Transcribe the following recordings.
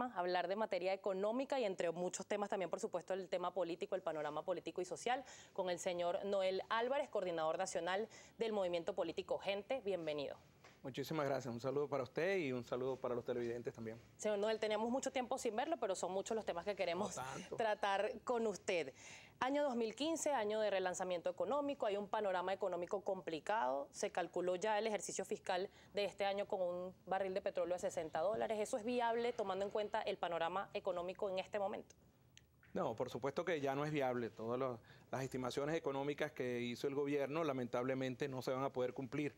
hablar de materia económica y entre muchos temas también, por supuesto, el tema político, el panorama político y social, con el señor Noel Álvarez, coordinador nacional del movimiento político Gente. Bienvenido. Muchísimas gracias. Un saludo para usted y un saludo para los televidentes también. Señor Noel, teníamos mucho tiempo sin verlo, pero son muchos los temas que queremos tratar con usted. Año 2015, año de relanzamiento económico, hay un panorama económico complicado. Se calculó ya el ejercicio fiscal de este año con un barril de petróleo a $60. ¿Eso es viable tomando en cuenta el panorama económico en este momento? No, por supuesto que ya no es viable. Todas las estimaciones económicas que hizo el gobierno lamentablemente no se van a poder cumplir.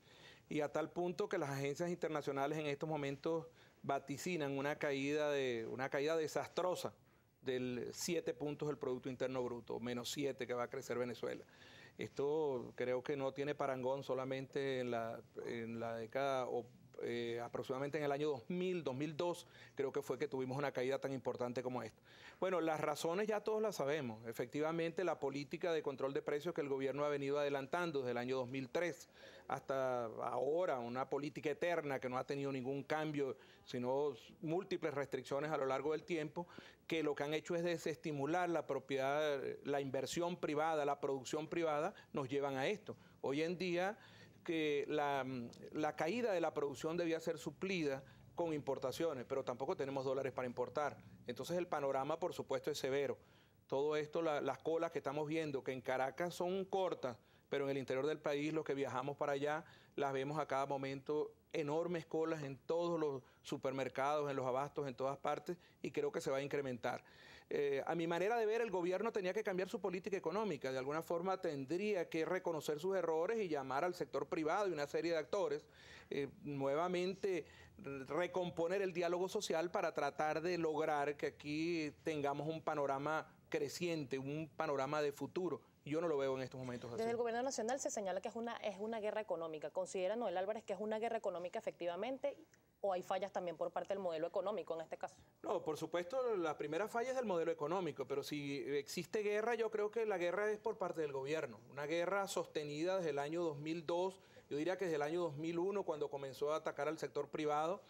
Y a tal punto que las agencias internacionales en estos momentos vaticinan una caída desastrosa del 7 puntos del Producto Interno Bruto, -7 que va a crecer Venezuela. Esto creo que no tiene parangón solamente en la década aproximadamente en el año 2000, 2002, creo que fue que tuvimos una caída tan importante como esta. Bueno, las razones ya todos las sabemos. Efectivamente, la política de control de precios que el gobierno ha venido adelantando desde el año 2003 hasta ahora, una política eterna que no ha tenido ningún cambio, sino múltiples restricciones a lo largo del tiempo, que lo que han hecho es desestimular la propiedad, la inversión privada, la producción privada, nos llevan a esto. Hoy en día, que la caída de la producción debía ser suplida con importaciones, pero tampoco tenemos dólares para importar. Entonces el panorama, por supuesto, es severo. Todo esto, las colas que estamos viendo, que en Caracas son cortas, pero en el interior del país, los que viajamos para allá, las vemos a cada momento, enormes colas en todos los supermercados, en los abastos, en todas partes, y creo que se va a incrementar. A mi manera de ver, el gobierno tenía que cambiar su política económica. De alguna forma tendría que reconocer sus errores y llamar al sector privado y una serie de actores, nuevamente recomponer el diálogo social para tratar de lograr que aquí tengamos un panorama creciente, un panorama de futuro. Yo no lo veo en estos momentos así. Desde el gobierno nacional se señala que es una guerra económica. ¿Considera Noel Álvarez que es una guerra económica efectivamente o hay fallas también por parte del modelo económico en este caso? No, por supuesto, la primera falla es del modelo económico, pero si existe guerra, yo creo que la guerra es por parte del gobierno. Una guerra sostenida desde el año 2002, yo diría que desde el año 2001, cuando comenzó a atacar al sector privado.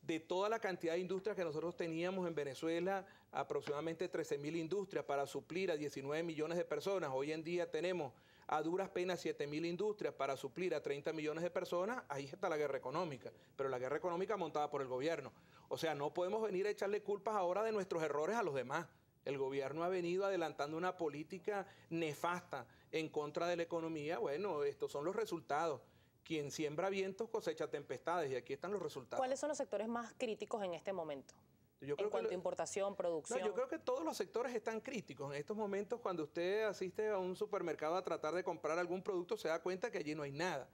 De toda la cantidad de industrias que nosotros teníamos en Venezuela, aproximadamente 13.000 industrias para suplir a 19 millones de personas. Hoy en día tenemos a duras penas 7.000 industrias para suplir a 30 millones de personas. Ahí está la guerra económica, pero la guerra económica montada por el gobierno. O sea, no podemos venir a echarle culpas ahora de nuestros errores a los demás. El gobierno ha venido adelantando una política nefasta en contra de la economía. Bueno, estos son los resultados. Quien siembra vientos cosecha tempestades y aquí están los resultados. ¿Cuáles son los sectores más críticos en este momento? En cuanto a importación, producción. No, yo creo que todos los sectores están críticos. En estos momentos, cuando usted asiste a un supermercado a tratar de comprar algún producto, se da cuenta que allí no hay nada.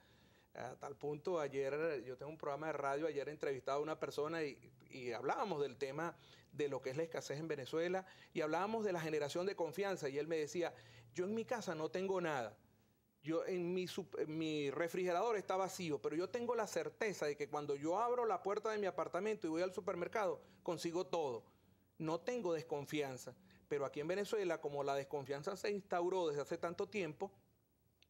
A tal punto, ayer, yo tengo un programa de radio, ayer entrevistaba a una persona y hablábamos del tema de lo que es la escasez en Venezuela y hablábamos de la generación de confianza y él me decía, yo en mi casa no tengo nada. Mi refrigerador está vacío, pero yo tengo la certeza de que cuando yo abro la puerta de mi apartamento y voy al supermercado, consigo todo. No tengo desconfianza, pero aquí en Venezuela, como la desconfianza se instauró desde hace tanto tiempo,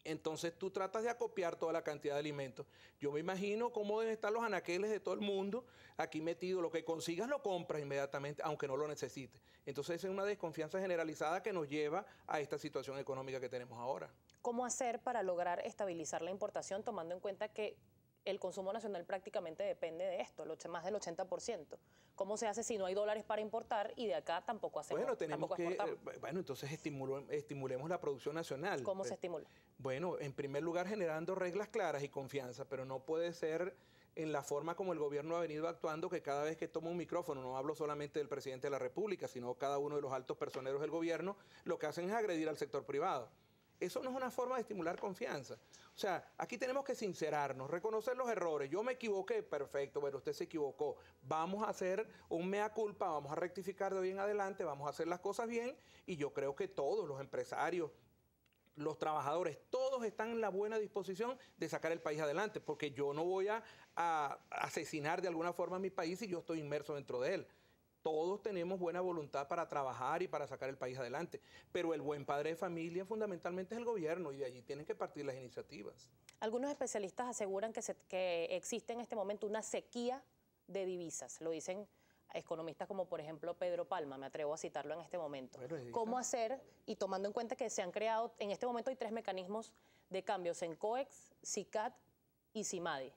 entonces tú tratas de acopiar toda la cantidad de alimentos. Yo me imagino cómo deben estar los anaqueles de todo el mundo aquí metido. Lo que consigas lo compras inmediatamente, aunque no lo necesites. Entonces es una desconfianza generalizada que nos lleva a esta situación económica que tenemos ahora. ¿Cómo hacer para lograr estabilizar la importación tomando en cuenta que el consumo nacional prácticamente depende de esto, más del 80%? ¿Cómo se hace si no hay dólares para importar y de acá tampoco hacemos? Bueno, entonces estimulemos la producción nacional. ¿Cómo se estimula? Bueno, en primer lugar generando reglas claras y confianza, pero no puede ser en la forma como el gobierno ha venido actuando, que cada vez que toma un micrófono, no hablo solamente del presidente de la República, sino cada uno de los altos personeros del gobierno, lo que hacen es agredir al sector privado. Eso no es una forma de estimular confianza. O sea, aquí tenemos que sincerarnos, reconocer los errores. Yo me equivoqué, perfecto, bueno, usted se equivocó. Vamos a hacer un mea culpa, vamos a rectificar de hoy en adelante, vamos a hacer las cosas bien y yo creo que todos los empresarios, los trabajadores, todos están en la buena disposición de sacar el país adelante, porque yo no voy a asesinar de alguna forma a mi país si yo estoy inmerso dentro de él. Todos tenemos buena voluntad para trabajar y para sacar el país adelante, pero el buen padre de familia fundamentalmente es el gobierno y de allí tienen que partir las iniciativas. Algunos especialistas aseguran que existe en este momento una sequía de divisas, lo dicen economistas como por ejemplo Pedro Palma, me atrevo a citarlo en este momento. Bueno, ¿Cómo hacer, y tomando en cuenta que se han creado, en este momento hay 3 mecanismos de cambios en COEX, CICAD y CIMADI?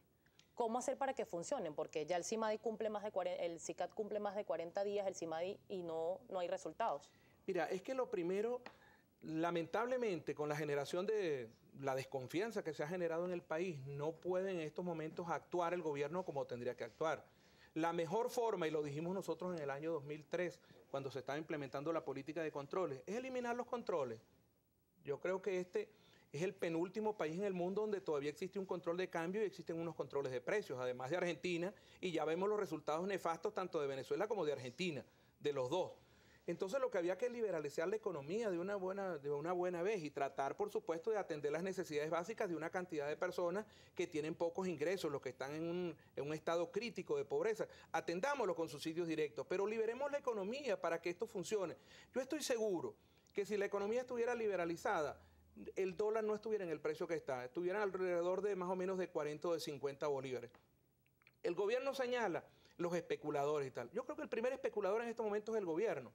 ¿Cómo hacer para que funcionen? Porque ya el CIMADI cumple más de 40, el CICAD cumple más de 40 días, el CIMADI, y no hay resultados. Mira, es que lo primero, lamentablemente, con la generación de la desconfianza que se ha generado en el país, no puede en estos momentos actuar el gobierno como tendría que actuar. La mejor forma, y lo dijimos nosotros en el año 2003, cuando se estaba implementando la política de controles, es eliminar los controles. Yo creo que este es el penúltimo país en el mundo donde todavía existe un control de cambio y existen unos controles de precios, además de Argentina, y ya vemos los resultados nefastos tanto de Venezuela como de Argentina, de los dos. Entonces lo que había que liberalizar la economía de una buena vez y tratar, por supuesto, de atender las necesidades básicas de una cantidad de personas que tienen pocos ingresos, los que están en un estado crítico de pobreza. Atendámoslo con subsidios directos, pero liberemos la economía para que esto funcione. Yo estoy seguro que si la economía estuviera liberalizada, el dólar no estuviera en el precio que está, estuviera alrededor de más o menos de 40 o de 50 bolívares. El gobierno señala los especuladores y tal. Yo creo que el primer especulador en estos momentos es el gobierno.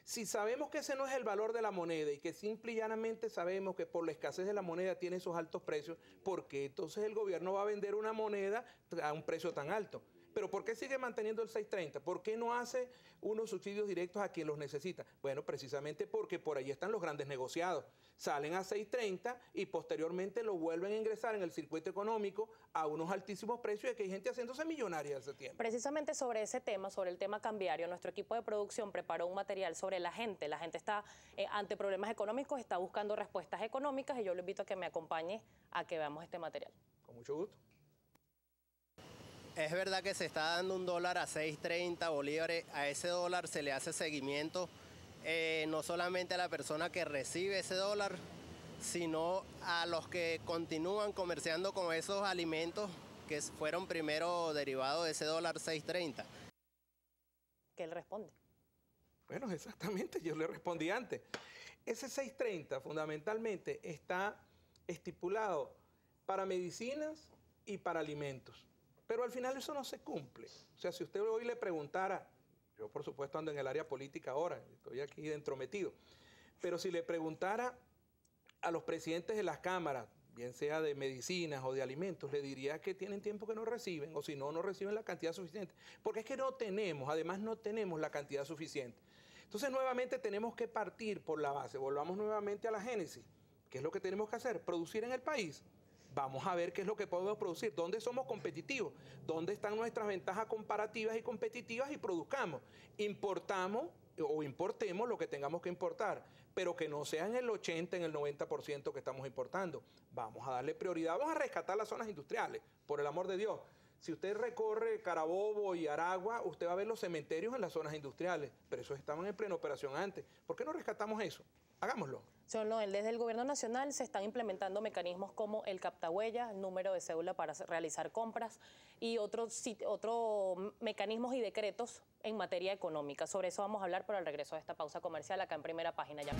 Si sabemos que ese no es el valor de la moneda y que simple y llanamente sabemos que por la escasez de la moneda tiene esos altos precios, ¿por qué entonces el gobierno va a vender una moneda a un precio tan alto? ¿Pero por qué sigue manteniendo el 6.30? ¿Por qué no hace unos subsidios directos a quien los necesita? Bueno, precisamente porque por ahí están los grandes negociados. Salen a 6.30 y posteriormente lo vuelven a ingresar en el circuito económico a unos altísimos precios y que hay gente haciéndose millonaria hace tiempo. Precisamente sobre ese tema, sobre el tema cambiario, nuestro equipo de producción preparó un material sobre la gente. La gente está ante problemas económicos, está buscando respuestas económicas y yo lo invito a que me acompañe a que veamos este material. Con mucho gusto. Es verdad que se está dando un dólar a 6.30 bolívares, a ese dólar se le hace seguimiento no solamente a la persona que recibe ese dólar, sino a los que continúan comerciando con esos alimentos que fueron primero derivados de ese dólar 6.30. ¿Qué él responde? Bueno, exactamente, yo le respondí antes. Ese 6.30 fundamentalmente está estipulado para medicinas y para alimentos. Pero al final eso no se cumple. O sea, si usted hoy le preguntara, yo por supuesto ando en el área política ahora, estoy aquí entrometido, pero si le preguntara a los presidentes de las cámaras, bien sea de medicinas o de alimentos, le diría que tienen tiempo que no reciben, o si no, no reciben la cantidad suficiente. Porque es que no tenemos, además no tenemos la cantidad suficiente. Entonces nuevamente tenemos que partir por la base, volvamos nuevamente a la génesis. ¿Qué es lo que tenemos que hacer? Producir en el país. Vamos a ver qué es lo que podemos producir, dónde somos competitivos, dónde están nuestras ventajas comparativas y competitivas y produzcamos. Importamos o importemos lo que tengamos que importar, pero que no sea en el 80, en el 90% que estamos importando. Vamos a darle prioridad, vamos a rescatar las zonas industriales, por el amor de Dios. Si usted recorre Carabobo y Aragua, usted va a ver los cementerios en las zonas industriales, pero esos estaban en plena operación antes. ¿Por qué no rescatamos eso? Hagámoslo. Señor Noel, desde el gobierno nacional se están implementando mecanismos como el captahuella, el número de cédula para realizar compras y otros mecanismos y decretos en materia económica. Sobre eso vamos a hablar, pero al regreso de esta pausa comercial acá en Primera Página. Ya.